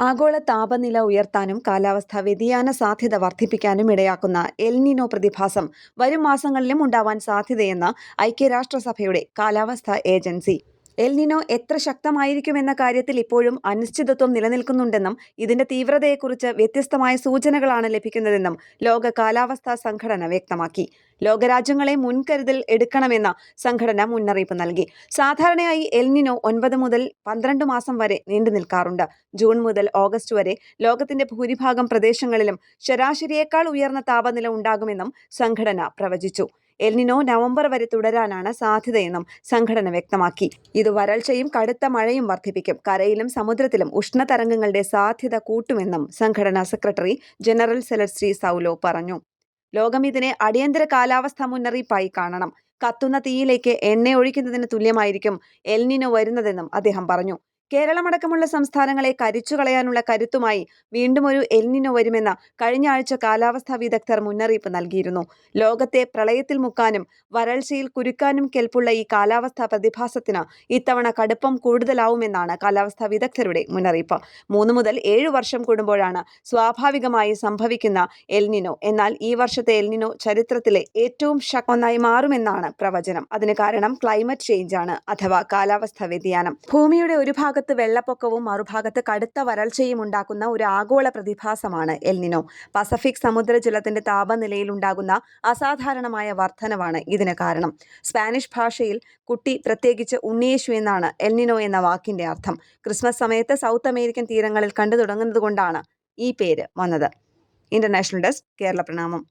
ആഗോള താപനില ഉയർത്താനും കാലാവസ്ഥാ വ്യതിയാന സാധ്യത വർദ്ധിപ്പിക്കാനും ഇടയാക്കുന്ന എൽ നിനോ പ്രതിഭാസം വരും മാസങ്ങളിലും ഉണ്ടാവാൻ സാധ്യതയെന്ന് ഐക്യരാഷ്ട്രസഭയുടെ കാലാവസ്ഥാ ഏജൻസി. എൽ നിനോ എത്ര ശക്തമായിരിക്കുമെന്ന കാര്യത്തിൽ ഇപ്പോഴും അനിശ്ചിതത്വം നിലനിൽക്കുന്നുണ്ടെന്നും ഇതിന്റെ തീവ്രതയെക്കുറിച്ച് വ്യത്യസ്തമായ സൂചനകളാണ് ലഭിക്കുന്നതെന്നും ലോക കാലാവസ്ഥാ സംഘടന വ്യക്തമാക്കി. ലോകരാജ്യങ്ങളെ മുൻകരുതൽ എടുക്കണമെന്ന സംഘടന മുന്നറിയിപ്പ് നൽകി. സാധാരണയായി എൽ നിനോ 9 മുതൽ 12 മാസം വരെ നീണ്ടു നിൽക്കാറുണ്ട്. ജൂൺ മുതൽ ഓഗസ്റ്റ് വരെ ലോകത്തിന്റെ ഭൂരിഭാഗം പ്രദേശങ്ങളിലും ശരാശരിയേക്കാൾ ഉയർന്ന താപനില ഉണ്ടാകുമെന്നും സംഘടന പ്രവചിച്ചു. എൽ നിനോ നവംബർ വരെ തുടരാനാണ് സാധ്യതയെന്നും സംഘടന വ്യക്തമാക്കി. ഇത് വരൾച്ചയും കടുത്ത മഴയും വർദ്ധിപ്പിക്കും, കരയിലും സമുദ്രത്തിലും ഉഷ്ണതരംഗങ്ങളുടെ സാധ്യത കൂട്ടുമെന്നും സംഘടനാ സെക്രട്ടറി ജനറൽ സെലസ്റ്റി സൗലോ പറഞ്ഞു. ലോകം ഇതിനെ അടിയന്തര കാലാവസ്ഥാ മുന്നറിയിപ്പായി കാണണം. കത്തുന്ന തീയിലേക്ക് എണ്ണ ഒഴിക്കുന്നതിന് തുല്യമായിരിക്കും എൽ നിനോ വരുന്നതെന്നും അദ്ദേഹം പറഞ്ഞു. കേരളമടക്കമുള്ള സംസ്ഥാനങ്ങളെ കരിച്ചുകളയാനുള്ള കരുത്തുമായി വീണ്ടും ഒരു എൽ നിനോ വരുമെന്ന് കഴിഞ്ഞ ആഴ്ച കാലാവസ്ഥാ വിദഗ്ധർ മുന്നറിയിപ്പ് നൽകിയിരുന്നു. ലോകത്തെ പ്രളയത്തിൽ മുക്കാനും വരൾച്ചയിൽ കുരുക്കാനും കെൽപ്പുള്ള ഈ കാലാവസ്ഥാ പ്രതിഭാസത്തിന് ഇത്തവണ കടുപ്പം കൂടുതലാവുമെന്നാണ് കാലാവസ്ഥാ വിദഗ്ധരുടെ മുന്നറിയിപ്പ്. 3 മുതൽ 7 വർഷം കൂടുമ്പോഴാണ് സ്വാഭാവികമായി സംഭവിക്കുന്ന എൽ നിനോ. എന്നാൽ ഈ വർഷത്തെ എൽ നിനോ ചരിത്രത്തിലെ ഏറ്റവും ശക്തമായി മാറുമെന്നാണ് പ്രവചനം. അതിന് കാരണം ക്ലൈമറ്റ് ചേഞ്ച് ആണ്, അഥവാ കാലാവസ്ഥാ വ്യതിയാനം. ഭൂമിയുടെ ഒരു ഭാഗത്ത് വെള്ളപ്പൊക്കവും മറുഭാഗത്ത് കടുത്ത വരൾച്ചയും ഉണ്ടാക്കുന്ന ഒരു ആഗോള പ്രതിഭാസമാണ് എൽ നിനോ. പസഫിക് സമുദ്രജലത്തിന്റെ താപനിലയിൽ ഉണ്ടാകുന്ന അസാധാരണമായ വർധനവാണ് ഇതിന് കാരണം. സ്പാനിഷ് ഭാഷയിൽ കുട്ടി, പ്രത്യേകിച്ച് ഉണ്ണിയേശു എന്നാണ് എൽ നിനോ എന്ന വാക്കിന്റെ അർത്ഥം. ക്രിസ്മസ് സമയത്ത് സൗത്ത് അമേരിക്കൻ തീരങ്ങളിൽ കണ്ടു തുടങ്ങുന്നതുകൊണ്ടാണ് ഈ പേര് വന്നത്. ഇന്റർനാഷണൽ ഡെസ്ക്, കേരള പ്രണാമം.